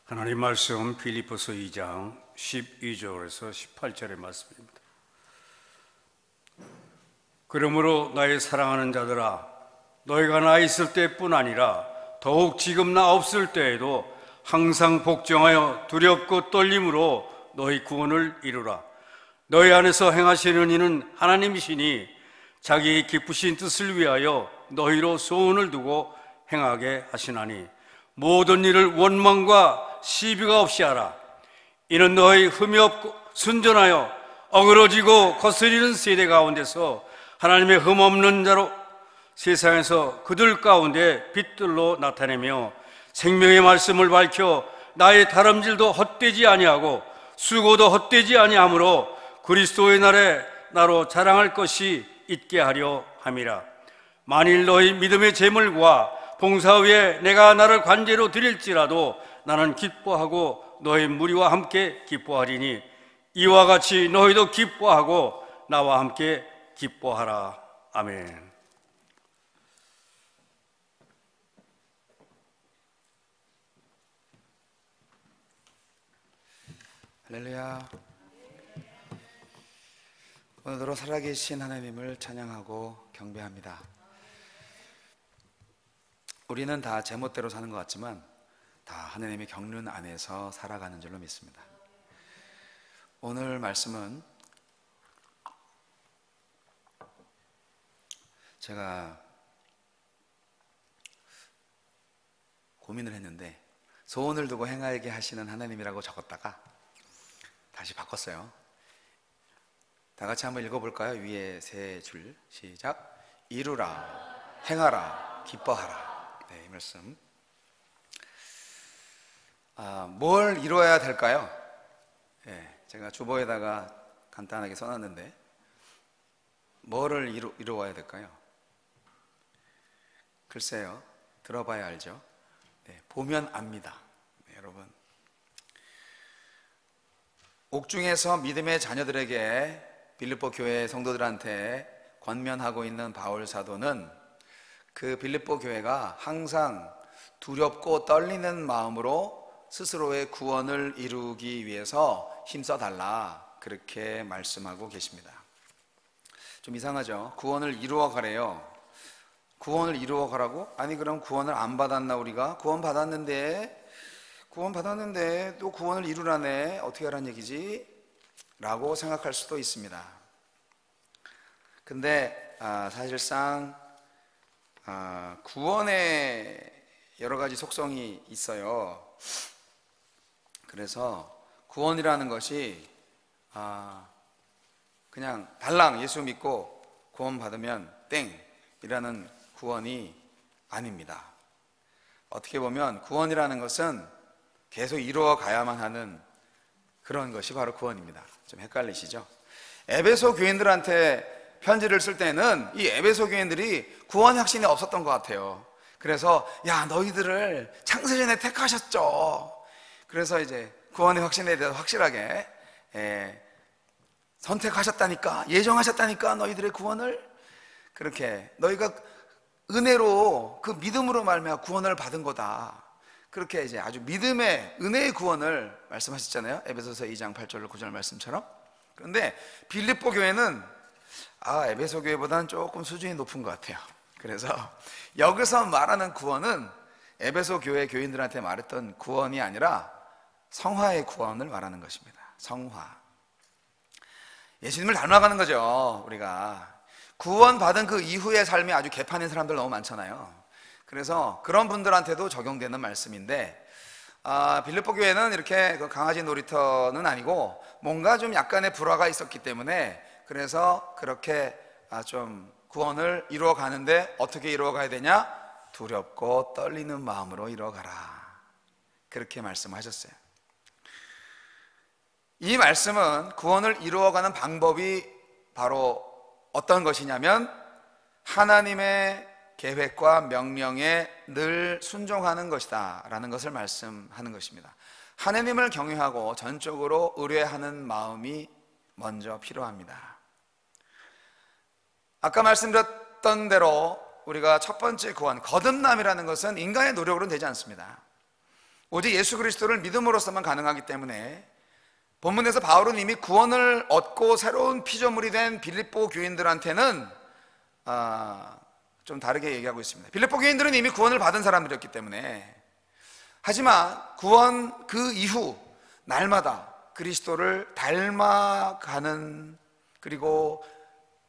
하나님 말씀 빌립보서 2장 12절에서 18절의 말씀입니다. 그러므로 나의 사랑하는 자들아, 너희가 나 있을 때뿐 아니라 더욱 지금 나 없을 때에도 항상 복종하여 두렵고 떨림으로 너희 구원을 이루라. 너희 안에서 행하시는 이는 하나님이시니 자기 기쁘신 뜻을 위하여 너희로 소원을 두고 행하게 하시나니 모든 일을 원망과 시비가 없이 하라. 이는 너희 흠이 없고 순전하여 어그러지고 거스리는 세대 가운데서 하나님의 흠 없는 자로 세상에서 그들 가운데 빛들로 나타내며 생명의 말씀을 밝혀 나의 다름질도 헛되지 아니하고 수고도 헛되지 아니하므로 그리스도의 날에 나로 자랑할 것이 있게 하려 함이라. 만일 너희 믿음의 제물과 봉사 위에 내가 나를 관제로 드릴지라도 나는 기뻐하고 너희 무리와 함께 기뻐하리니 이와 같이 너희도 기뻐하고 나와 함께 기뻐하라. 아멘. 할렐루야. 오늘도 살아계신 하나님을 찬양하고 경배합니다. 우리는 다 제멋대로 사는 것 같지만 다 하나님의 경륜 안에서 살아가는 줄로 믿습니다. 오늘 말씀은 제가 고민을 했는데 소원을 두고 행하게 하시는 하나님이라고 적었다가 다시 바꿨어요. 다 같이 한번 읽어볼까요? 위에 세 줄 시작. 이루라, 행하라, 기뻐하라. 네, 이 말씀. 뭘 이루어야 될까요? 네, 제가 주보에다가 간단하게 써놨는데 뭐를 이루어야 될까요? 글쎄요, 들어봐야 알죠. 네, 보면 압니다. 네, 여러분, 옥중에서 믿음의 자녀들에게 빌립보 교회 성도들한테 권면하고 있는 바울 사도는 그 빌립보 교회가 항상 두렵고 떨리는 마음으로 스스로의 구원을 이루기 위해서 힘써달라, 그렇게 말씀하고 계십니다. 좀 이상하죠? 구원을 이루어 가래요. 구원을 이루어 가라고? 아니, 그럼 구원을 안 받았나? 우리가 구원 받았는데 또 구원을 이루라네, 어떻게 하라는 얘기지? 라고 생각할 수도 있습니다. 근데 사실상 구원에 여러 가지 속성이 있어요. 그래서 구원이라는 것이 그냥 달랑 예수 믿고 구원 받으면 땡이라는 구원이 아닙니다. 어떻게 보면 구원이라는 것은 계속 이루어 가야만 하는 그런 것이 바로 구원입니다. 좀 헷갈리시죠? 에베소 교인들한테 편지를 쓸 때는 이 에베소 교인들이 구원 확신이 없었던 것 같아요. 그래서 야, 너희들을 창세전에 택하셨죠. 그래서 이제 구원의 확신에 대해서 확실하게 선택하셨다니까, 예정하셨다니까, 너희들의 구원을. 그렇게 너희가 은혜로, 그 믿음으로 말미암아 구원을 받은 거다, 그렇게 이제 아주 믿음의 은혜의 구원을 말씀하셨잖아요. 에베소서 2장 8절 9절 말씀처럼. 그런데 빌립보 교회는 에베소 교회보다는 조금 수준이 높은 것 같아요. 그래서 여기서 말하는 구원은 에베소 교회 교인들한테 말했던 구원이 아니라 성화의 구원을 말하는 것입니다. 성화. 예수님을 닮아가는 거죠. 우리가 구원받은 그 이후의 삶이 아주 개판인 사람들 너무 많잖아요. 그래서 그런 분들한테도 적용되는 말씀인데, 빌립보 교회는 이렇게 강아지 놀이터는 아니고 뭔가 좀 약간의 불화가 있었기 때문에, 그래서 그렇게 좀 구원을 이루어 가는데 어떻게 이루어 가야 되냐? 두렵고 떨리는 마음으로 이루어 가라, 그렇게 말씀하셨어요. 이 말씀은 구원을 이루어가는 방법이 바로 어떤 것이냐면 하나님의 계획과 명령에 늘 순종하는 것이다 라는 것을 말씀하는 것입니다. 하나님을 경외하고 전적으로 의뢰하는 마음이 먼저 필요합니다. 아까 말씀드렸던 대로 우리가 첫 번째 구원, 거듭남이라는 것은 인간의 노력으로는 되지 않습니다. 오직 예수 그리스도를 믿음으로써만 가능하기 때문에 본문에서 바울은 이미 구원을 얻고 새로운 피조물이 된 빌립보 교인들한테는 좀 다르게 얘기하고 있습니다. 빌립보 교인들은 이미 구원을 받은 사람들이었기 때문에, 하지만 구원 그 이후 날마다 그리스도를 닮아가는, 그리고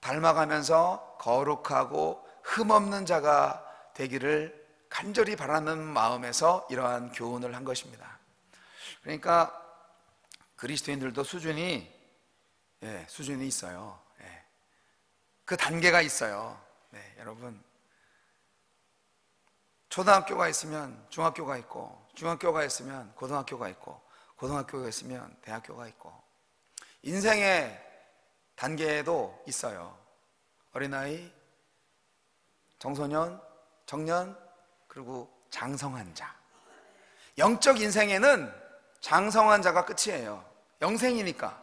닮아가면서 거룩하고 흠없는 자가 되기를 간절히 바라는 마음에서 이러한 교훈을 한 것입니다. 그러니까 그리스도인들도 수준이 있어요. 그 단계가 있어요. 여러분, 초등학교가 있으면 중학교가 있고, 중학교가 있으면 고등학교가 있고, 고등학교가 있으면 대학교가 있고, 인생의 단계도 있어요. 어린아이, 청소년, 청년, 그리고 장성한 자. 영적 인생에는 장성한 자가 끝이에요. 영생이니까.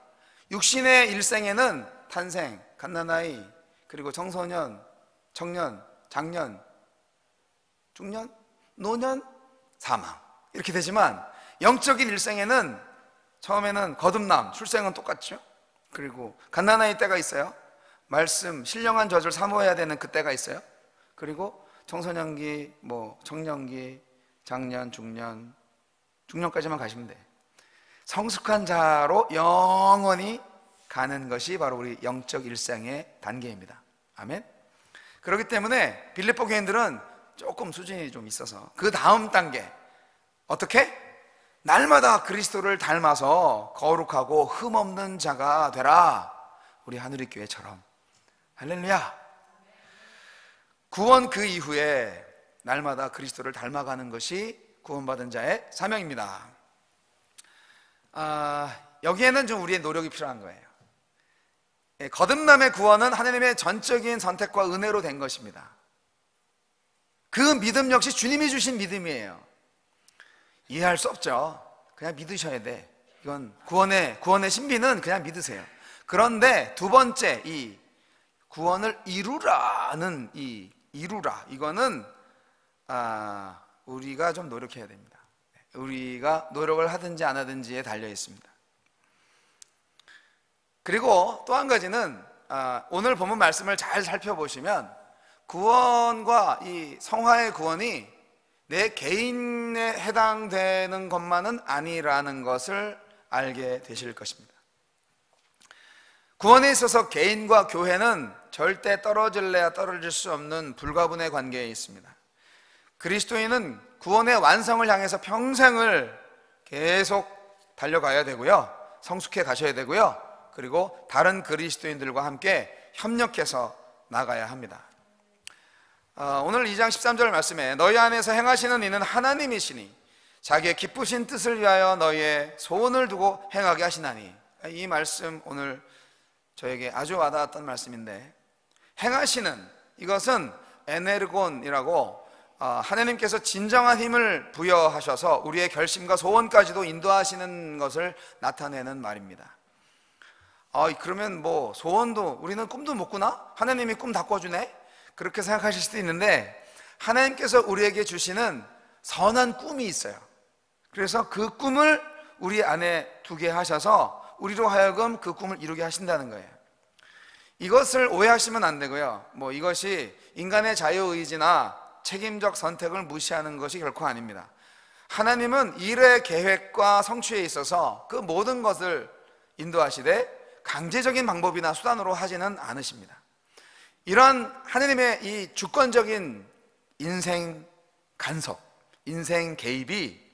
육신의 일생에는 탄생, 갓난아이, 그리고 청소년, 청년, 장년, 중년, 노년, 사망, 이렇게 되지만 영적인 일생에는 처음에는 거듭남, 출생은 똑같죠. 그리고 갓난아이 때가 있어요. 말씀, 신령한 젖을 사모해야 되는 그때가 있어요. 그리고 청소년기, 청년기, 장년, 중년, 중년까지만 가시면 돼. 성숙한 자로 영원히 가는 것이 바로 우리 영적 일생의 단계입니다. 아멘. 그렇기 때문에 빌립보 교인들은 조금 수준이 좀 있어서 그 다음 단계, 어떻게? 날마다 그리스도를 닮아서 거룩하고 흠없는 자가 되라. 우리 하늘의 교회처럼. 할렐루야. 구원 그 이후에 날마다 그리스도를 닮아가는 것이 구원받은 자의 사명입니다. 여기에는 좀 우리의 노력이 필요한 거예요. 거듭남의 구원은 하나님의 전적인 선택과 은혜로 된 것입니다. 그 믿음 역시 주님이 주신 믿음이에요. 이해할 수 없죠. 그냥 믿으셔야 돼. 이건 구원의 신비는 그냥 믿으세요. 그런데 두 번째, 이 구원을 이루라는 이거는 우리가 좀 노력해야 됩니다. 우리가 노력을 하든지 안 하든지에 달려 있습니다. 그리고 또 한 가지는 오늘 본문 말씀을 잘 살펴보시면 구원과 이 성화의 구원이 내 개인에 해당되는 것만은 아니라는 것을 알게 되실 것입니다. 구원에 있어서 개인과 교회는 절대 떨어질래야 떨어질 수 없는 불가분의 관계에 있습니다. 그리스도인은 구원의 완성을 향해서 평생을 계속 달려가야 되고요, 성숙해 가셔야 되고요, 그리고 다른 그리스도인들과 함께 협력해서 나가야 합니다. 오늘 2장 13절 말씀에 너희 안에서 행하시는 이는 하나님이시니 자기의 기쁘신 뜻을 위하여 너희의 소원을 두고 행하게 하시나니. 이 말씀 오늘 저에게 아주 와닿았던 말씀인데, 행하시는, 이것은 에네르곤이라고 하나님께서 진정한 힘을 부여하셔서 우리의 결심과 소원까지도 인도하시는 것을 나타내는 말입니다. 그러면 소원도, 우리는 꿈도 못 꾸나? 하나님이 꿈 다 꿔주네? 그렇게 생각하실 수도 있는데, 하나님께서 우리에게 주시는 선한 꿈이 있어요. 그래서 그 꿈을 우리 안에 두게 하셔서 우리로 하여금 그 꿈을 이루게 하신다는 거예요. 이것을 오해하시면 안 되고요, 이것이 인간의 자유의지나 책임적 선택을 무시하는 것이 결코 아닙니다. 하나님은 일의 계획과 성취에 있어서 그 모든 것을 인도하시되 강제적인 방법이나 수단으로 하지는 않으십니다. 이런 하나님의 이 주권적인 인생 간섭, 인생 개입이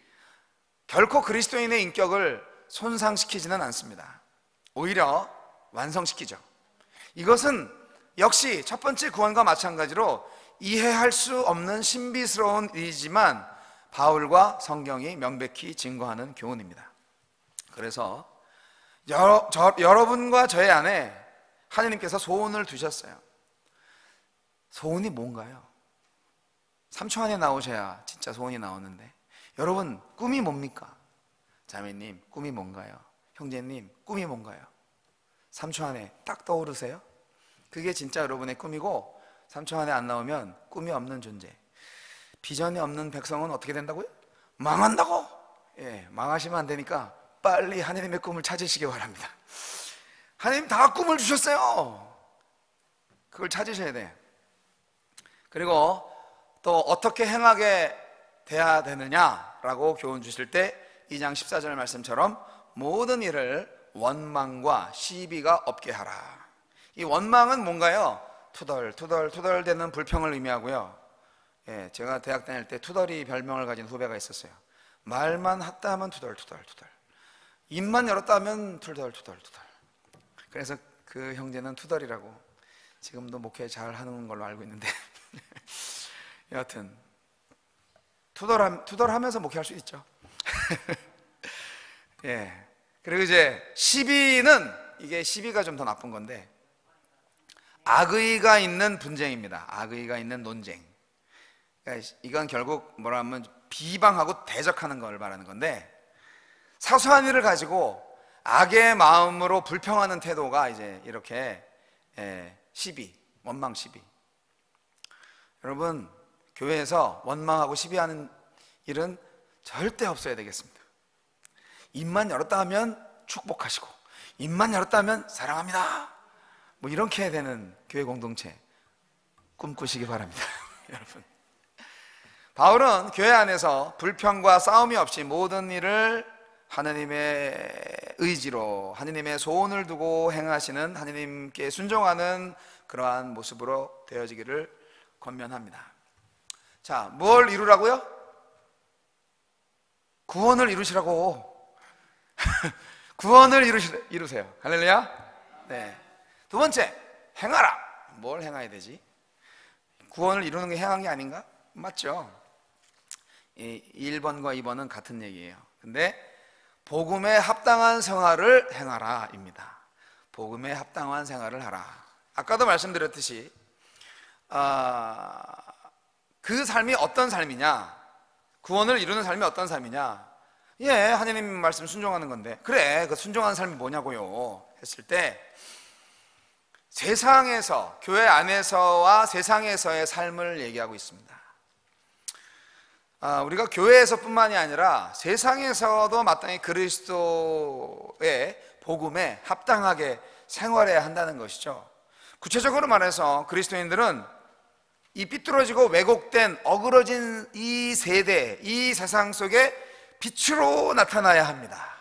결코 그리스도인의 인격을 손상시키지는 않습니다. 오히려 완성시키죠. 이것은 역시 첫 번째 구원과 마찬가지로 이해할 수 없는 신비스러운 일이지만 바울과 성경이 명백히 증거하는 교훈입니다. 그래서 여러분과 저의 안에 하나님께서 소원을 두셨어요. 소원이 뭔가요? 3초 안에 나오셔야 진짜 소원이 나오는데, 여러분 꿈이 뭡니까? 자매님 꿈이 뭔가요? 형제님 꿈이 뭔가요? 3초 안에 딱 떠오르세요? 그게 진짜 여러분의 꿈이고, 3초 안에 안 나오면 꿈이 없는 존재, 비전이 없는 백성은 어떻게 된다고요? 망한다고. 망하시면 안 되니까 빨리 하나님의 꿈을 찾으시기 바랍니다. 하나님 다 꿈을 주셨어요. 그걸 찾으셔야 돼. 그리고 또 어떻게 행하게 돼야 되느냐라고 교훈 주실 때 2장 14절 말씀처럼 모든 일을 원망과 시비가 없게 하라. 이 원망은 뭔가요? 투덜투덜되는 불평을 의미하고요. 제가 대학 다닐 때 투덜이 별명을 가진 후배가 있었어요. 말만 했다 하면 투덜투덜, 입만 열었다 하면 투덜투덜. 그래서 그 형제는 투덜이라고 지금도 목회 잘 하는 걸로 알고 있는데 여하튼 투덜하면서 목회할 수 있죠. 그리고 이제 시비는, 이게 시비가 좀 더 나쁜 건데, 악의가 있는 분쟁입니다. 악의가 있는 논쟁. 그러니까 이건 결국 뭐라 하면 비방하고 대적하는 걸 말하는 건데, 사소한 일을 가지고 악의 마음으로 불평하는 태도가 이제 이렇게 시비, 원망 시비. 여러분, 교회에서 원망하고 시비하는 일은 절대 없어야 되겠습니다. 입만 열었다 하면 축복하시고, 입만 열었다 하면 사랑합니다, 뭐 이렇게 해야 되는 교회 공동체 꿈꾸시기 바랍니다. 여러분, 바울은 교회 안에서 불평과 싸움이 없이 모든 일을 하나님의 의지로, 하나님의 소원을 두고 행하시는, 하나님께 순종하는 그러한 모습으로 되어지기를 권면합니다. 자, 뭘 이루라고요? 구원을 이루시라고. 구원을 이루세요. 할렐루야. 네. 두 번째, 행하라. 뭘 행해야 되지? 구원을 이루는 게 행한 게 아닌가? 맞죠? 1번과 2번은 같은 얘기예요. 근데 복음에 합당한 생활을 행하라 입니다. 복음에 합당한 생활을 하라. 아까도 말씀드렸듯이 그 삶이 어떤 삶이냐, 구원을 이루는 삶이 어떤 삶이냐, 하나님 말씀 순종하는 건데, 그래, 그 순종하는 삶이 뭐냐고요 했을 때, 세상에서, 교회 안에서와 세상에서의 삶을 얘기하고 있습니다. 우리가 교회에서 뿐만이 아니라 세상에서도 마땅히 그리스도의 복음에 합당하게 생활해야 한다는 것이죠. 구체적으로 말해서 그리스도인들은 이 삐뚤어지고 왜곡된 어그러진 이 세대, 이 세상 속에 빛으로 나타나야 합니다.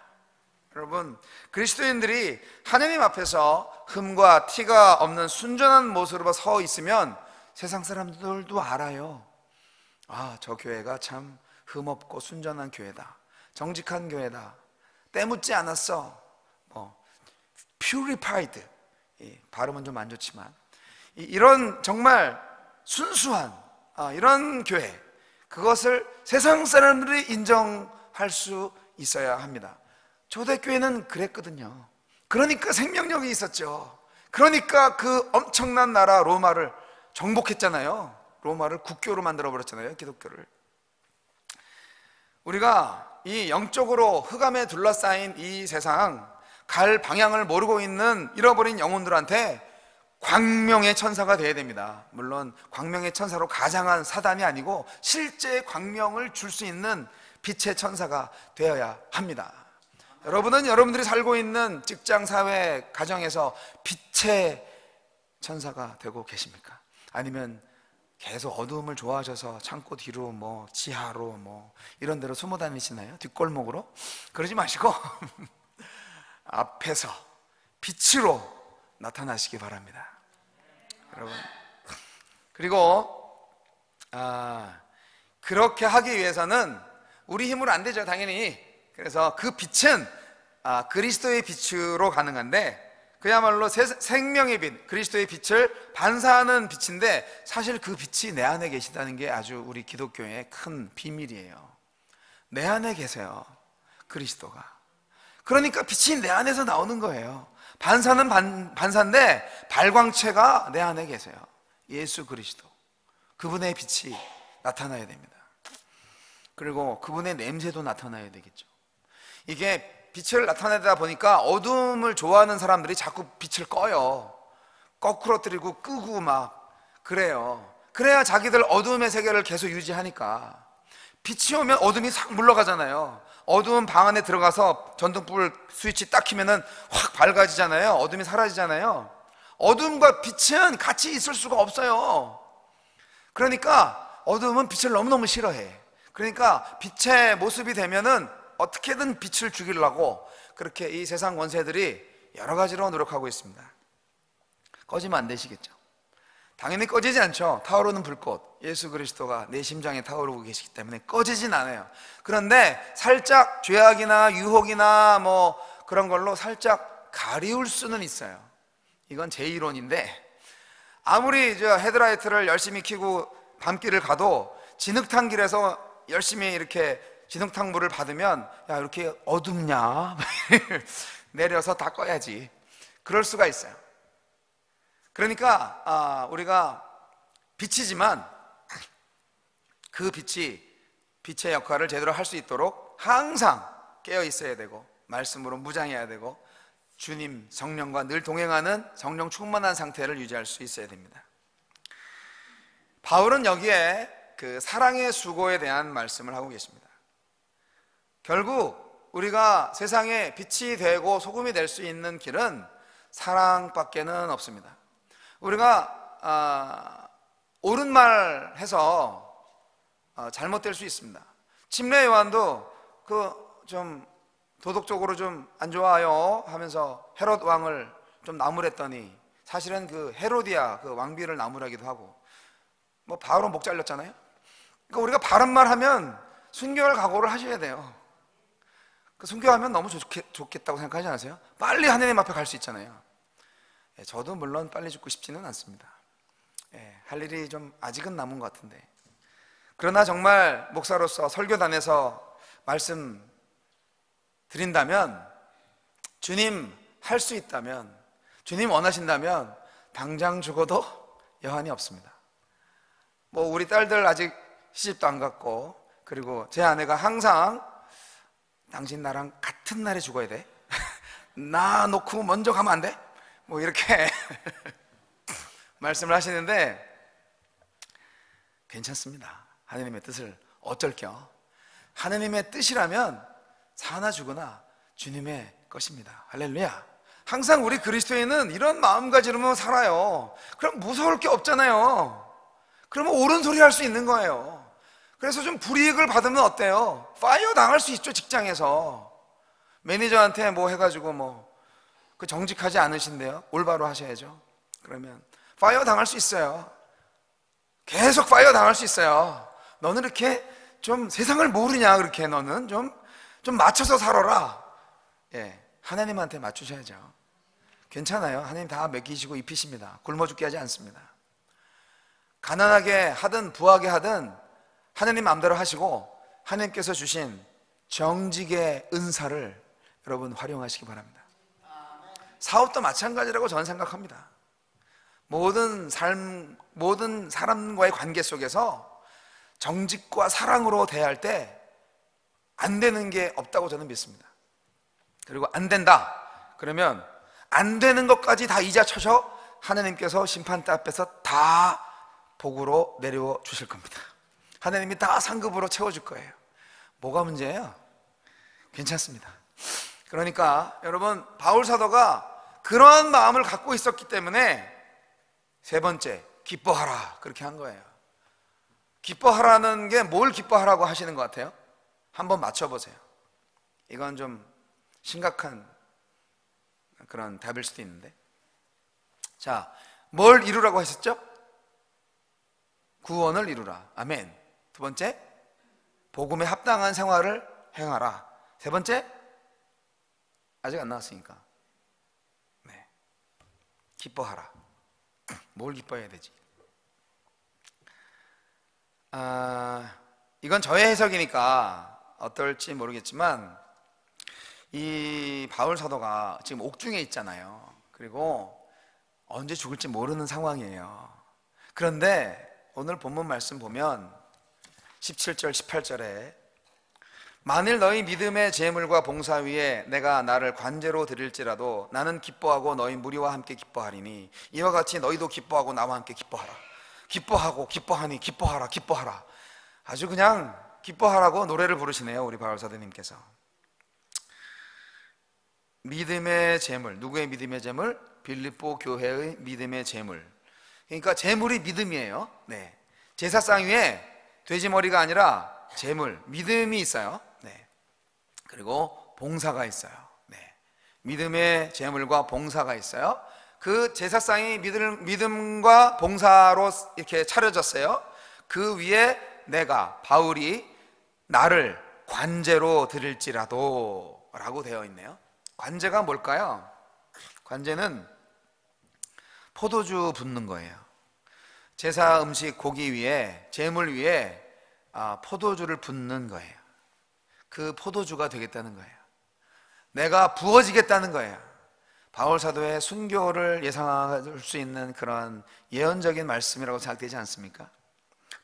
여러분, 그리스도인들이 하나님 앞에서 흠과 티가 없는 순전한 모습으로 서 있으면 세상 사람들도 알아요. 저 교회가 참 흠없고 순전한 교회다, 정직한 교회다, 때묻지 않았어, purified, 발음은 좀 안 좋지만 이런 정말 순수한 이런 교회, 그것을 세상 사람들이 인정할 수 있어야 합니다. 초대교회는 그랬거든요. 그러니까 생명력이 있었죠. 그러니까 그 엄청난 나라 로마를 정복했잖아요. 로마를 국교로 만들어버렸잖아요, 기독교를. 우리가 이 영적으로 흑암에 둘러싸인 이 세상, 갈 방향을 모르고 있는 잃어버린 영혼들한테 광명의 천사가 되어야 됩니다. 물론 광명의 천사로 가장한 사단이 아니고 실제 광명을 줄 수 있는 빛의 천사가 되어야 합니다. 여러분은 여러분들이 살고 있는 직장, 사회, 가정에서 빛의 천사가 되고 계십니까? 아니면 계속 어두움을 좋아하셔서 창고 뒤로 지하로 이런 데로 숨어 다니시나요? 뒷골목으로? 그러지 마시고 앞에서 빛으로 나타나시기 바랍니다. 여러분, 그리고 그렇게 하기 위해서는 우리 힘으로 안 되죠, 당연히. 그래서 그 빛은 그리스도의 빛으로 가능한데, 그야말로 생명의 빛, 그리스도의 빛을 반사하는 빛인데, 사실 그 빛이 내 안에 계시다는 게 아주 우리 기독교의 큰 비밀이에요. 내 안에 계세요, 그리스도가. 그러니까 빛이 내 안에서 나오는 거예요. 반사는 반사인데 발광체가 내 안에 계세요. 예수 그리스도, 그분의 빛이 나타나야 됩니다. 그리고 그분의 냄새도 나타나야 되겠죠. 이게 빛을 나타내다 보니까 어둠을 좋아하는 사람들이 자꾸 빛을 꺼요. 거꾸러뜨리고 끄고 막 그래요. 그래야 자기들 어둠의 세계를 계속 유지하니까. 빛이 오면 어둠이 싹 물러가잖아요. 어두운 방 안에 들어가서 전등불 스위치 딱 키면은 확 밝아지잖아요. 어둠이 사라지잖아요. 어둠과 빛은 같이 있을 수가 없어요. 그러니까 어둠은 빛을 너무너무 싫어해. 그러니까 빛의 모습이 되면은 어떻게든 빛을 죽이려고 그렇게 이 세상 권세들이 여러 가지로 노력하고 있습니다. 꺼지면 안 되시겠죠? 당연히 꺼지지 않죠. 타오르는 불꽃, 예수 그리스도가 내 심장에 타오르고 계시기 때문에 꺼지진 않아요. 그런데 살짝 죄악이나 유혹이나 뭐 그런 걸로 살짝 가리울 수는 있어요. 이건 제 이론인데, 아무리 저 헤드라이트를 열심히 켜고 밤길을 가도 진흙탕 길에서 열심히 이렇게 진흙탕 물을 받으면 야, 이렇게 어둡냐? 내려서 다 꺼야지. 그럴 수가 있어요. 그러니까 우리가 빛이지만 그 빛이 빛의 역할을 제대로 할 수 있도록 항상 깨어 있어야 되고 말씀으로 무장해야 되고 주님 성령과 늘 동행하는 성령 충만한 상태를 유지할 수 있어야 됩니다. 바울은 여기에 그 사랑의 수고에 대한 말씀을 하고 계십니다. 결국 우리가 세상에 빛이 되고 소금이 될 수 있는 길은 사랑밖에는 없습니다. 우리가 옳은 말 해서 잘못될 수 있습니다. 침례 요한도 그 좀 도덕적으로 좀 안 좋아요 하면서 헤롯 왕을 좀 나무랬더니 사실은 그 헤로디아 그 왕비를 나무라기도 하고, 뭐 바울은 목 잘렸잖아요. 그러니까 우리가 바른 말 하면 순교할 각오를 하셔야 돼요. 그 순교하면 너무 좋겠다고 생각하지 않으세요? 빨리 하느님 앞에 갈 수 있잖아요. 저도 물론 빨리 죽고 싶지는 않습니다. 할 일이 좀 아직은 남은 것 같은데, 그러나 정말 목사로서 설교단에서 말씀 드린다면, 주님 할 수 있다면, 주님 원하신다면 당장 죽어도 여한이 없습니다. 뭐 우리 딸들 아직 시집도 안 갔고, 그리고 제 아내가 항상 당신 나랑 같은 날에 죽어야 돼? 나 놓고 먼저 가면 안 돼? 뭐 이렇게 말씀을 하시는데 괜찮습니다. 하느님의 뜻을 어쩔 겸 하느님의 뜻이라면 사나 죽으나 주님의 것입니다. 할렐루야. 항상 우리 그리스도인은 이런 마음가짐으로 살아요. 그럼 무서울 게 없잖아요. 그러면 옳은 소리 할 수 있는 거예요. 그래서 좀 불이익을 받으면 어때요? 파이어 당할 수 있죠. 직장에서 매니저한테 뭐 해가지고 뭐 그 정직하지 않으신데요, 올바로 하셔야죠. 그러면 파이어 당할 수 있어요. 계속 파이어 당할 수 있어요. 너는 이렇게 좀 세상을 모르냐, 그렇게 너는 좀 맞춰서 살아라. 하나님한테 맞추셔야죠. 괜찮아요. 하나님 다 먹이시고 입히십니다. 굶어 죽게 하지 않습니다. 가난하게 하든 부하게 하든 하나님 마음대로 하시고 하나님께서 주신 정직의 은사를 여러분 활용하시기 바랍니다. 사업도 마찬가지라고 저는 생각합니다. 모든 사람과의 관계 속에서 정직과 사랑으로 대할 때 안 되는 게 없다고 저는 믿습니다. 그리고 안 된다 그러면 안 되는 것까지 다 이자 쳐서 하나님께서 심판대 앞에서 다 복으로 내려 주실 겁니다. 하나님이 다 상급으로 채워줄 거예요. 뭐가 문제예요? 괜찮습니다. 그러니까 여러분, 바울 사도가 그런 마음을 갖고 있었기 때문에 세 번째, 기뻐하라, 그렇게 한 거예요. 기뻐하라는 게 뭘 기뻐하라고 하시는 것 같아요? 한번 맞춰보세요. 이건 좀 심각한 그런 답일 수도 있는데, 자, 뭘 이루라고 하셨죠? 구원을 이루라. 아멘. 두 번째, 복음에 합당한 생활을 행하라. 세 번째, 아직 안 나왔으니까, 네, 기뻐하라. 뭘 기뻐해야 되지? 이건 저의 해석이니까 어떨지 모르겠지만, 이 바울 사도가 지금 옥중에 있잖아요. 그리고 언제 죽을지 모르는 상황이에요. 그런데 오늘 본문 말씀 보면 17절 18절에 만일 너희 믿음의 제물과 봉사 위에 내가 나를 관제로 드릴지라도 나는 기뻐하고 너희 무리와 함께 기뻐하리니 이와 같이 너희도 기뻐하고 나와 함께 기뻐하라. 기뻐하고 기뻐하니 기뻐하라 기뻐하라. 아주 그냥 기뻐하라고 노래를 부르시네요, 우리 바울사도님께서. 믿음의 재물, 누구의 믿음의 재물? 빌립보 교회의 믿음의 재물. 그러니까 재물이 믿음이에요. 네. 제사상 위에 돼지머리가 아니라 재물, 믿음이 있어요. 네. 그리고 봉사가 있어요. 네. 믿음의 재물과 봉사가 있어요. 그 제사상이 믿음과 봉사로 이렇게 차려졌어요. 그 위에 내가, 바울이 나를 관제로 드릴지라도 라고 되어 있네요. 관제가 뭘까요? 관제는 포도주 붓는 거예요. 제사 음식 고기 위에, 제물 위에 포도주를 붓는 거예요. 그 포도주가 되겠다는 거예요. 내가 부어지겠다는 거예요. 바울 사도의 순교를 예상할 수 있는 그런 예언적인 말씀이라고 생각되지 않습니까?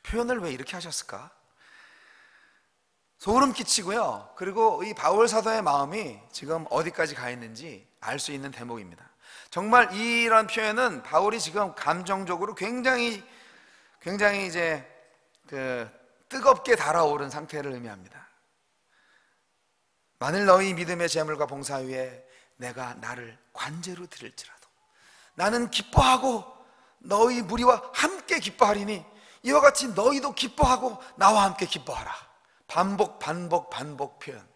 표현을 왜 이렇게 하셨을까? 소름 끼치고요. 그리고 이 바울 사도의 마음이 지금 어디까지 가 있는지 알 수 있는 대목입니다. 정말 이런 표현은 바울이 지금 감정적으로 굉장히 이제 뜨겁게 달아오른 상태를 의미합니다. 만일 너희 믿음의 재물과 봉사 위에 내가 나를 관제로 드릴지라도 나는 기뻐하고 너희 무리와 함께 기뻐하리니 이와 같이 너희도 기뻐하고 나와 함께 기뻐하라. 반복 표현.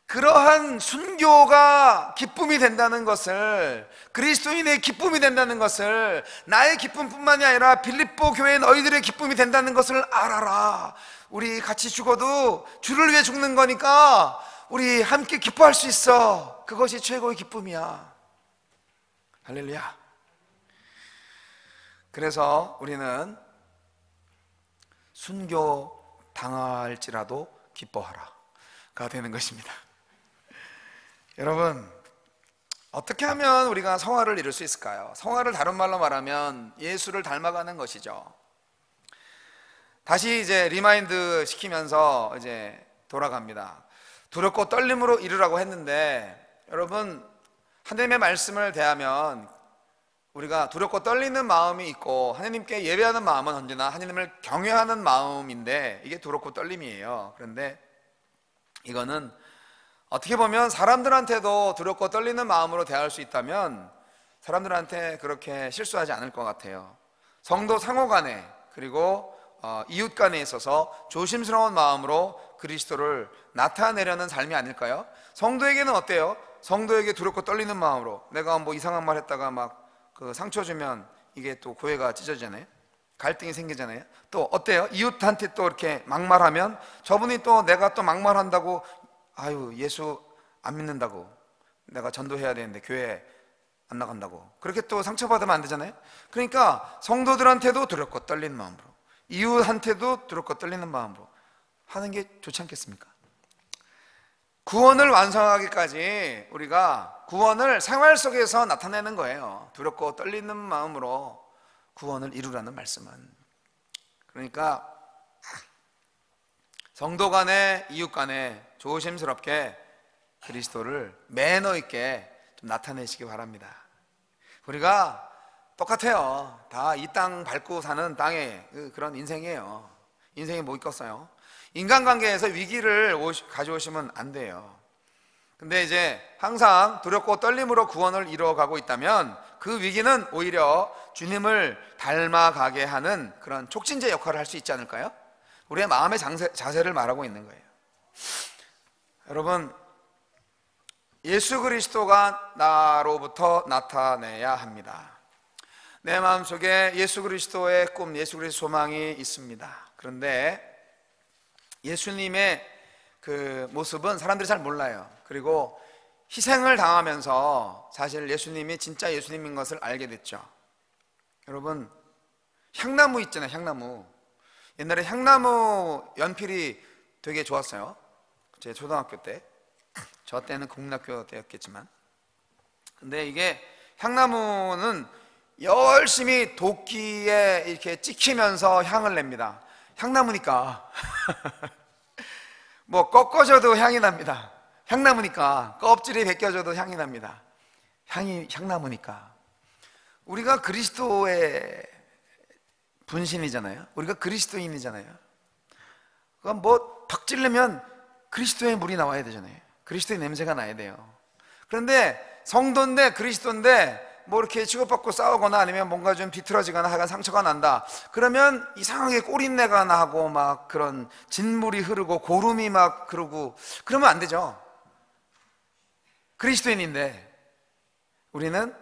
그러한 순교가 기쁨이 된다는 것을, 그리스도인의 기쁨이 된다는 것을, 나의 기쁨뿐만이 아니라 빌립보 교회 너희들의 기쁨이 된다는 것을 알아라. 우리 같이 죽어도 주를 위해 죽는 거니까 우리 함께 기뻐할 수 있어. 그것이 최고의 기쁨이야. 할렐루야. 그래서 우리는 순교 당할지라도 기뻐하라가 되는 것입니다. 여러분, 어떻게 하면 우리가 성화를 이룰 수 있을까요? 성화를 다른 말로 말하면 예수를 닮아가는 것이죠. 다시 이제 리마인드 시키면서 이제 돌아갑니다. 두렵고 떨림으로 이루라고 했는데, 여러분, 하나님의 말씀을 대하면 우리가 두렵고 떨리는 마음이 있고 하나님께 예배하는 마음은 언제나 하나님을 경외하는 마음인데, 이게 두렵고 떨림이에요. 그런데 이거는 어떻게 보면 사람들한테도 두렵고 떨리는 마음으로 대할 수 있다면 사람들한테 그렇게 실수하지 않을 것 같아요. 성도 상호 간에, 그리고 이웃 간에 있어서 조심스러운 마음으로 그리스도를 나타내려는 삶이 아닐까요? 성도에게는 어때요? 성도에게 두렵고 떨리는 마음으로, 내가 뭐 이상한 말 했다가 막 그 상처 주면 이게 또 고해가 찢어지잖아요. 갈등이 생기잖아요. 또 어때요? 이웃한테 또 이렇게 막말하면 저분이 또 내가 또 막말한다고, 아유 예수 안 믿는다고, 내가 전도해야 되는데 교회 안 나간다고, 그렇게 또 상처받으면 안 되잖아요. 그러니까 성도들한테도 두렵고 떨리는 마음으로, 이웃한테도 두렵고 떨리는 마음으로 하는 게 좋지 않겠습니까? 구원을 완성하기까지 우리가 구원을 생활 속에서 나타내는 거예요. 두렵고 떨리는 마음으로 구원을 이루라는 말씀은. 그러니까 성도 간에, 이웃 간에 조심스럽게 그리스도를 매너 있게 좀 나타내시기 바랍니다. 우리가 똑같아요. 다 이 땅 밟고 사는 땅의 그런 인생이에요. 인생이 뭐 있겠어요? 인간관계에서 위기를 가져오시면 안 돼요. 근데 이제 항상 두렵고 떨림으로 구원을 이루어가고 있다면 그 위기는 오히려 주님을 닮아가게 하는 그런 촉진제 역할을 할 수 있지 않을까요? 우리의 마음의 자세를 말하고 있는 거예요. 여러분, 예수 그리스도가 나로부터 나타내야 합니다. 내 마음속에 예수 그리스도의 꿈, 예수 그리스도 소망이 있습니다. 그런데 예수님의 그 모습은 사람들이 잘 몰라요. 그리고 희생을 당하면서 사실 예수님이 진짜 예수님인 것을 알게 됐죠. 여러분, 향나무 있잖아요. 향나무. 옛날에 향나무 연필이 되게 좋았어요. 제 초등학교 때. 저 때는 국민학교 때였겠지만. 근데 이게 향나무는 열심히 도끼에 이렇게 찍히면서 향을 냅니다. 향나무니까 뭐 꺾어져도 향이 납니다. 향나무니까 껍질이 벗겨져도 향이 납니다. 향나무니까. 우리가 그리스도의 분신이잖아요. 우리가 그리스도인이잖아요. 그건 뭐 팍 찔르면 그리스도의 물이 나와야 되잖아요. 그리스도의 냄새가 나야 돼요. 그런데 성도인데 그리스도인데 뭐 이렇게 치고받고 싸우거나 아니면 뭔가 좀 비틀어지거나 하여간 상처가 난다, 그러면 이상하게 꼬린내가 나고 막 그런 진물이 흐르고 고름이 막 흐르고 그러면 안 되죠. 그리스도인인데 우리는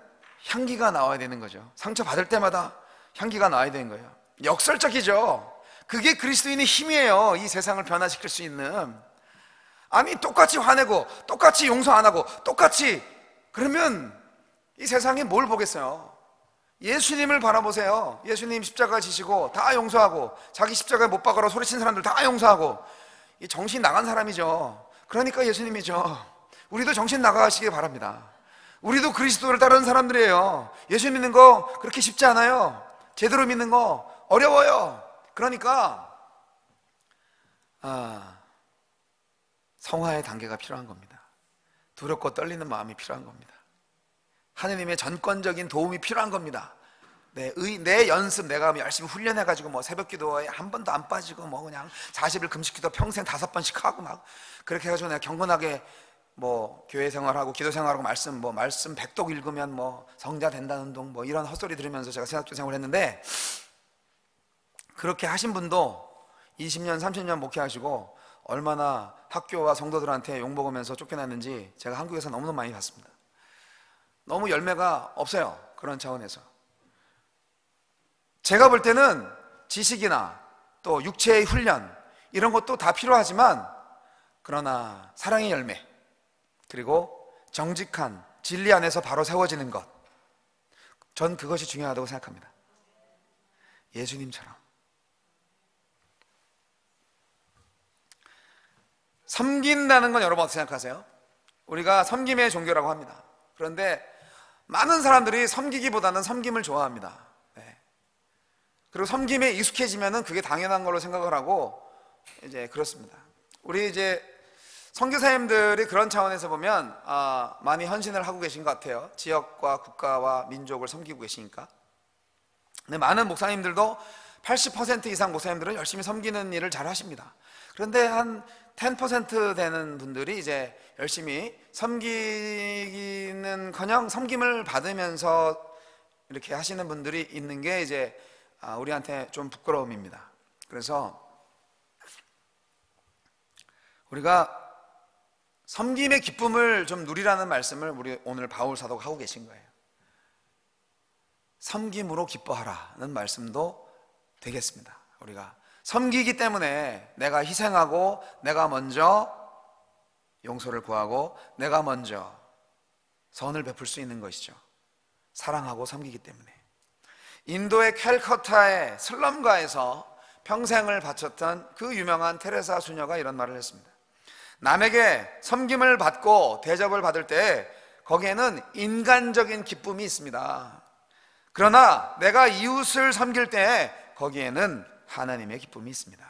향기가 나와야 되는 거죠. 상처 받을 때마다 향기가 나와야 되는 거예요. 역설적이죠. 그게 그리스도인의 힘이에요. 이 세상을 변화시킬 수 있는. 아니 똑같이 화내고 똑같이 용서 안 하고 똑같이 그러면 이 세상에 뭘 보겠어요? 예수님을 바라보세요. 예수님 십자가 지시고 다 용서하고 자기 십자가에 못 박아라 소리친 사람들 다 용서하고, 이 정신 나간 사람이죠. 그러니까 예수님이죠. 우리도 정신 나가시기 바랍니다. 우리도 그리스도를 따르는 사람들이에요. 예수 믿는 거 그렇게 쉽지 않아요. 제대로 믿는 거 어려워요. 그러니까 성화의 단계가 필요한 겁니다. 두렵고 떨리는 마음이 필요한 겁니다. 하느님의 전권적인 도움이 필요한 겁니다. 내 연습, 내가 열심히 훈련해가지고 뭐 새벽 기도에 한 번도 안 빠지고 뭐 그냥 40일 금식 기도 평생 5번씩 하고 막 그렇게 해가지고 내가 경건하게 뭐 교회 생활하고 기도 생활하고 말씀 100독 읽으면 뭐 성자 된다는 운동 뭐 이런 헛소리 들으면서 제가 신학교 생활을 했는데, 그렇게 하신 분도 20년 30년 목회하시고 얼마나 학교와 성도들한테 욕먹으면서 쫓겨났는지 제가 한국에서 너무너무 많이 봤습니다. 너무 열매가 없어요. 그런 차원에서 제가 볼 때는 지식이나 또 육체의 훈련 이런 것도 다 필요하지만, 그러나 사랑의 열매 그리고 정직한 진리 안에서 바로 세워지는 것, 전 그것이 중요하다고 생각합니다. 예수님처럼 섬긴다는 건 여러분 어떻게 생각하세요? 우리가 섬김의 종교라고 합니다. 그런데 많은 사람들이 섬기기보다는 섬김을 좋아합니다. 그리고 섬김에 익숙해지면은 그게 당연한 걸로 생각을 하고 이제 그렇습니다. 우리 이제 선교사님들이 그런 차원에서 보면 많이 헌신을 하고 계신 것 같아요. 지역과 국가와 민족을 섬기고 계시니까. 근데 많은 목사님들도 80% 이상 목사님들은 열심히 섬기는 일을 잘 하십니다. 그런데 한 10% 되는 분들이 이제 열심히 섬기기는커녕 섬김을 받으면서 이렇게 하시는 분들이 있는 게 이제 우리한테 좀 부끄러움입니다. 그래서 우리가 섬김의 기쁨을 좀 누리라는 말씀을 우리 오늘 바울 사도가 하고 계신 거예요. 섬김으로 기뻐하라는 말씀도 되겠습니다. 우리가 섬기기 때문에 내가 희생하고 내가 먼저 용서를 구하고 내가 먼저 선을 베풀 수 있는 것이죠. 사랑하고 섬기기 때문에. 인도의 캘커타의 슬럼가에서 평생을 바쳤던 그 유명한 테레사 수녀가 이런 말을 했습니다. 남에게 섬김을 받고 대접을 받을 때 거기에는 인간적인 기쁨이 있습니다. 그러나 내가 이웃을 섬길 때 거기에는 하나님의 기쁨이 있습니다.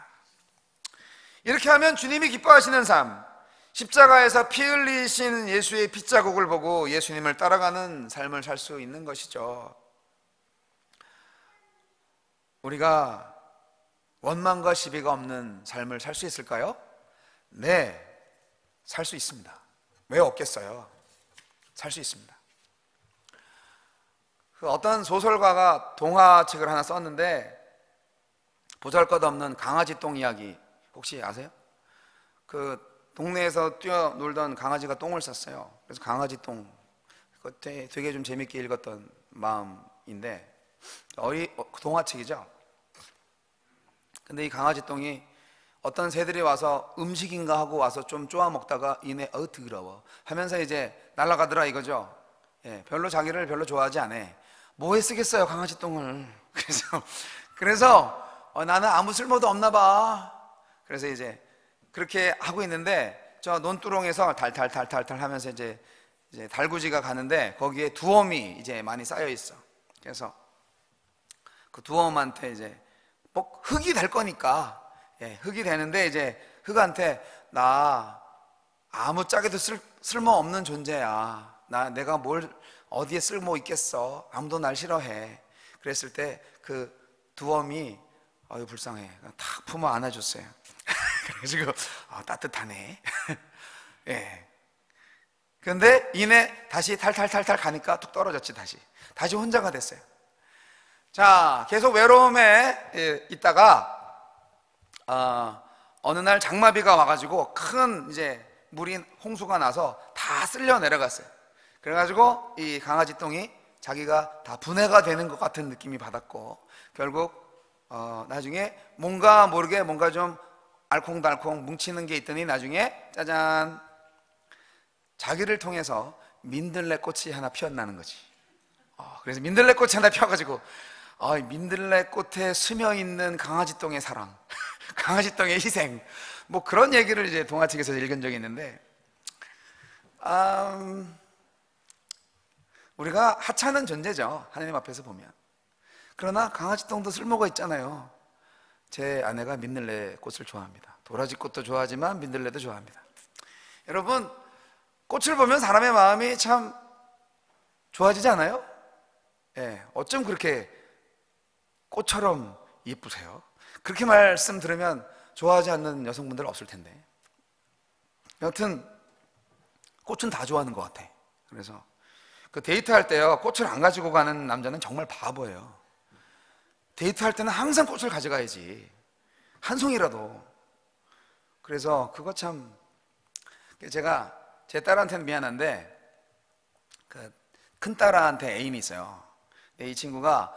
이렇게 하면 주님이 기뻐하시는 삶, 십자가에서 피 흘리신 예수의 핏자국을 보고 예수님을 따라가는 삶을 살 수 있는 것이죠. 우리가 원망과 시비가 없는 삶을 살 수 있을까요? 네, 살 수 있습니다. 왜 없겠어요? 살 수 있습니다. 어떤 소설가가 동화책을 하나 썼는데 보잘것없는 강아지 똥 이야기 혹시 아세요? 그 동네에서 뛰어놀던 강아지가 똥을 쌌어요. 그래서 강아지 똥, 되게 좀 재밌게 읽었던 마음인데 동화책이죠. 근데 이 강아지 똥이 어떤 새들이 와서 음식인가 하고 와서 좀 쪼아 먹다가 이내 더러워 하면서 이제 날아가더라 이거죠. 별로 자기를 별로 좋아하지 않아. 뭐에 쓰겠어요 강아지 똥을. 그래서 나는 아무 쓸모도 없나 봐. 그래서 이제 그렇게 하고 있는데 저 논두렁에서 달달달달달 하면서 이제 달구지가 가는데 거기에 두엄이 이제 많이 쌓여 있어. 그래서 그 두엄한테 이제 뭐 흙이 될 거니까 흙이 되는데 이제 흙한테 나 아무짝에도 쓸모 없는 존재야. 내가 뭘 어디에 쓸모 있겠어. 아무도 날 싫어해. 그랬을 때 그 두엄이 불쌍해. 탁 품어 안아줬어요. 그래가지고 따뜻하네. 예. 그런데 이내 다시 탈탈탈탈 가니까 툭 떨어졌지. 다시 혼자가 됐어요. 자, 계속 외로움에 있다가 어느 날 장마비가 와가지고 큰 이제 물이 홍수가 나서 다 쓸려 내려갔어요. 그래가지고 이 강아지 똥이 자기가 다 분해가 되는 것 같은 느낌이 받았고, 결국 나중에 뭔가 모르게 뭔가 좀 알콩달콩 뭉치는 게 있더니 나중에 짜잔, 자기를 통해서 민들레꽃이 하나 피어나는 거지. 그래서 민들레꽃이 하나 피어가지고 민들레꽃에 스며있는 강아지똥의 사랑, 강아지똥의 희생, 뭐 그런 얘기를 이제 동화책에서 읽은 적이 있는데, 우리가 하찮은 존재죠, 하나님 앞에서 보면. 그러나 강아지똥도 쓸모가 있잖아요. 제 아내가 민들레꽃을 좋아합니다. 도라지꽃도 좋아하지만 민들레도 좋아합니다. 여러분, 꽃을 보면 사람의 마음이 참 좋아지지 않아요? 예, 어쩜 그렇게 꽃처럼 예쁘세요? 그렇게 말씀 들으면 좋아하지 않는 여성분들 없을 텐데. 여튼 꽃은 다 좋아하는 것 같아. 그래서 그 데이트할 때요, 꽃을 안 가지고 가는 남자는 정말 바보예요. 데이트할 때는 항상 꽃을 가져가야지, 한 송이라도. 그래서 그거 참, 제가 제 딸한테는 미안한데 그 큰 딸한테 애인이 있어요. 이 친구가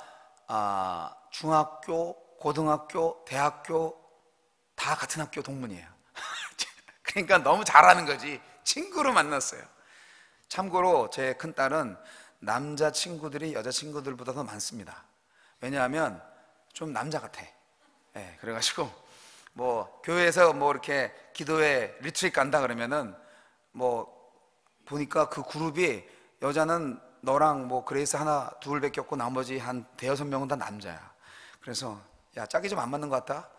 중학교, 고등학교, 대학교 다 같은 학교 동문이에요. 그러니까 너무 잘하는 거지. 친구로 만났어요. 참고로 제 큰딸은 남자 친구들이 여자 친구들보다 더 많습니다. 왜냐하면 좀 남자 같아. 네, 그래가지고 뭐 교회에서 뭐 이렇게 기도회 리트릿 간다 그러면은 뭐 보니까 그 그룹이 여자는 너랑 뭐 그레이스 하나 둘밖에 없고 나머지 한 대여섯 명은 다 남자야. 그래서 야, 짝이 좀 안 맞는 것 같다.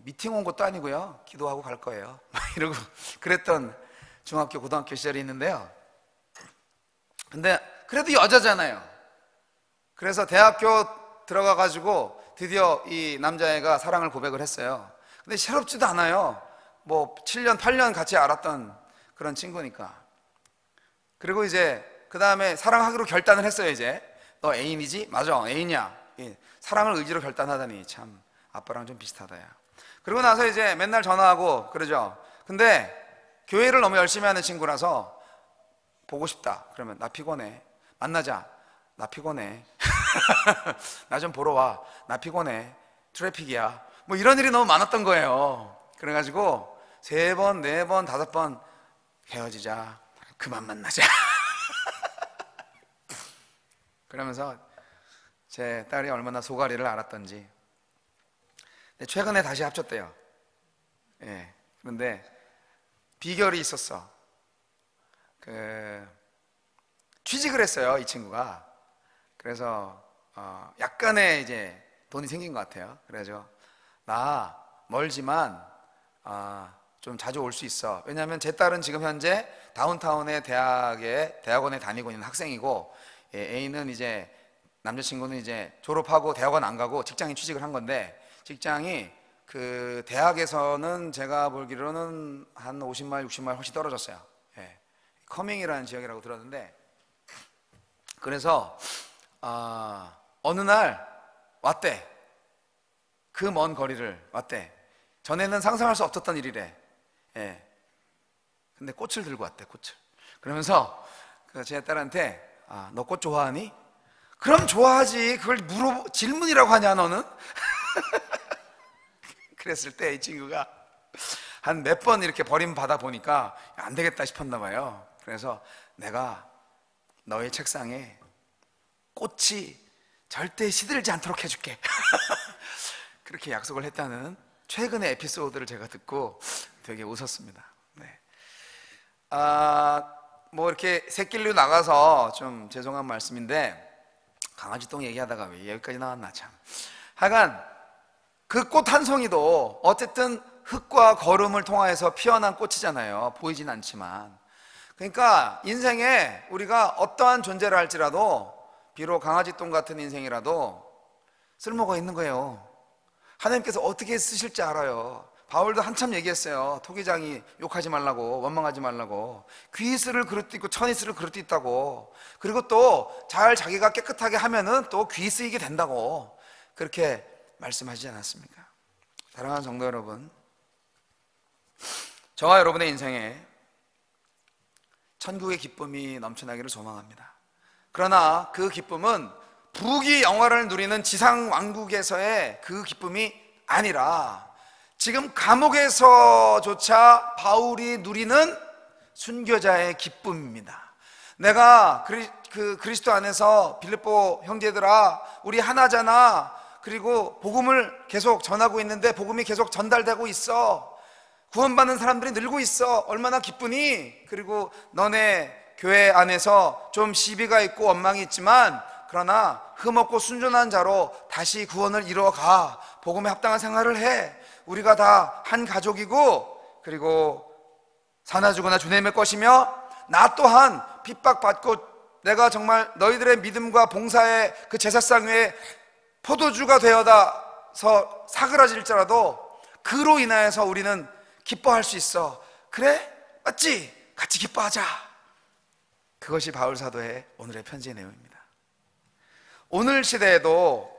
미팅 온 것도 아니고요, 기도하고 갈 거예요. 이러고 그랬던 중학교 고등학교 시절이 있는데요. 근데 그래도 여자잖아요. 그래서 대학교 들어가 가지고 드디어 이 남자애가 사랑을 고백을 했어요. 근데 새롭지도 않아요. 뭐 7년 8년 같이 알았던 그런 친구니까. 그리고 이제 그 다음에 사랑하기로 결단을 했어요. 이제 너 애인이지? 맞아, 애인이야. 사랑을 의지로 결단하다니 참 아빠랑 좀 비슷하다 야. 그리고 나서 이제 맨날 전화하고 그러죠. 근데 교회를 너무 열심히 하는 친구라서 보고 싶다 그러면 나 피곤해, 만나자, 나 피곤해. 나 좀 보러 와, 나 피곤해, 트래픽이야. 뭐 이런 일이 너무 많았던 거예요. 그래가지고 3번, 4번, 5번 헤어지자, 그만 만나자. 그러면서 제 딸이 얼마나 속앓이를 알았던지. 최근에 다시 합쳤대요. 예. 그런데 비결이 있었어. 취직을 했어요, 이 친구가. 그래서 약간의 이제 돈이 생긴 것 같아요. 그래서 나 멀지만 좀 자주 올 수 있어. 왜냐하면 제 딸은 지금 현재 다운타운의 대학원에 다니고 있는 학생이고, 애인은 이제 남자친구는 이제 졸업하고 대학원 안 가고 직장에 취직을 한 건데, 직장이 그 대학에서는 제가 보기로는 한 50마일, 60마일 훨씬 떨어졌어요. 예. 커밍이라는 지역이라고 들었는데, 그래서 어느 날 왔대. 그 먼 거리를 왔대. 전에는 상상할 수 없었던 일이래. 예. 근데 꽃을 들고 왔대, 꽃을. 그러면서 제 딸한테 너 꽃 좋아하니? 그럼 좋아하지. 그걸 질문이라고 하냐 너는? 그랬을 때 이 친구가 한 몇 번 이렇게 버림받아 보니까 안 되겠다 싶었나 봐요. 그래서 내가 너의 책상에 꽃이 절대 시들지 않도록 해줄게. 그렇게 약속을 했다는 최근의 에피소드를 제가 듣고 되게 웃었습니다. 네. 뭐 이렇게 새길로 나가서 좀 죄송한 말씀인데, 강아지 똥 얘기하다가 왜 여기까지 나왔나 참. 하여간 그 꽃 한 송이도 어쨌든 흙과 거름을 통하여서 피어난 꽃이잖아요. 보이진 않지만. 그러니까 인생에 우리가 어떠한 존재를 할지라도, 비록 강아지 똥 같은 인생이라도 쓸모가 있는 거예요. 하나님께서 어떻게 쓰실지 알아요. 바울도 한참 얘기했어요. 토기장이 욕하지 말라고, 원망하지 말라고, 귀이스를 그릇도 있고 천이스를 그릇도 있다고, 그리고 또 잘 자기가 깨끗하게 하면은 또 귀이스이게 된다고 그렇게 말씀하시지 않았습니까? 사랑하는 성도 여러분, 저와 여러분의 인생에 천국의 기쁨이 넘쳐나기를 소망합니다. 그러나 그 기쁨은 부귀 영화를 누리는 지상 왕국에서의 그 기쁨이 아니라 지금 감옥에서조차 바울이 누리는 순교자의 기쁨입니다. 내가 그리스도 안에서 빌립보 형제들아, 우리 하나잖아. 그리고 복음을 계속 전하고 있는데 복음이 계속 전달되고 있어. 구원받는 사람들이 늘고 있어. 얼마나 기쁘니? 그리고 너네 교회 안에서 좀 시비가 있고 원망이 있지만 그러나 흠없고 순전한 자로 다시 구원을 이루어가. 복음에 합당한 생활을 해. 우리가 다 한 가족이고, 그리고 사나 죽으나 주님의 것이며, 나 또한 핍박받고 내가 정말 너희들의 믿음과 봉사의 그 제사상 위에 포도주가 되어다서 사그라질지라도 그로 인하여서 우리는 기뻐할 수 있어. 그래? 맞지? 같이 기뻐하자. 그것이 바울 사도의 오늘의 편지의 내용입니다. 오늘 시대에도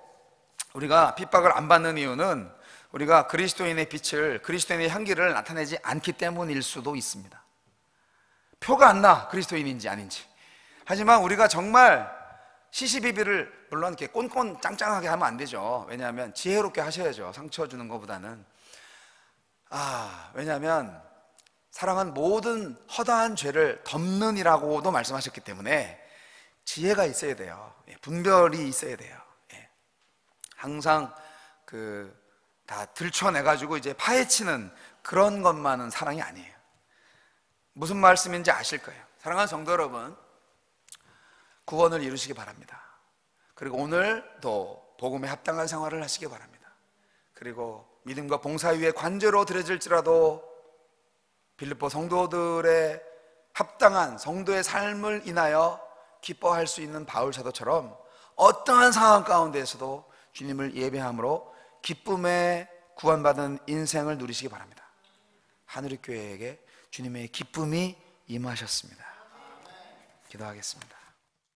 우리가 핍박을 안 받는 이유는 우리가 그리스도인의 빛을, 그리스도인의 향기를 나타내지 않기 때문일 수도 있습니다. 표가 안 나, 그리스도인인지 아닌지. 하지만 우리가 정말 시시비비를 물론 이렇게 꼰꼰 짱짱하게 하면 안 되죠. 왜냐하면 지혜롭게 하셔야죠. 상처 주는 것보다는. 왜냐하면 사랑은 모든 허다한 죄를 덮는이라고도 말씀하셨기 때문에 지혜가 있어야 돼요. 분별이 있어야 돼요. 항상 다 들춰내가지고 이제 파헤치는 그런 것만은 사랑이 아니에요. 무슨 말씀인지 아실 거예요. 사랑하는 성도 여러분, 구원을 이루시기 바랍니다. 그리고 오늘도 복음에 합당한 생활을 하시기 바랍니다. 그리고 믿음과 봉사 위에 관제로 드려질지라도 빌립보 성도들의 합당한 성도의 삶을 인하여 기뻐할 수 있는 바울 사도처럼 어떠한 상황 가운데에서도 주님을 예배함으로 기쁨에 구원받은 인생을 누리시기 바랍니다. 하늘의 교회에게 주님의 기쁨이 임하셨습니다. 기도하겠습니다.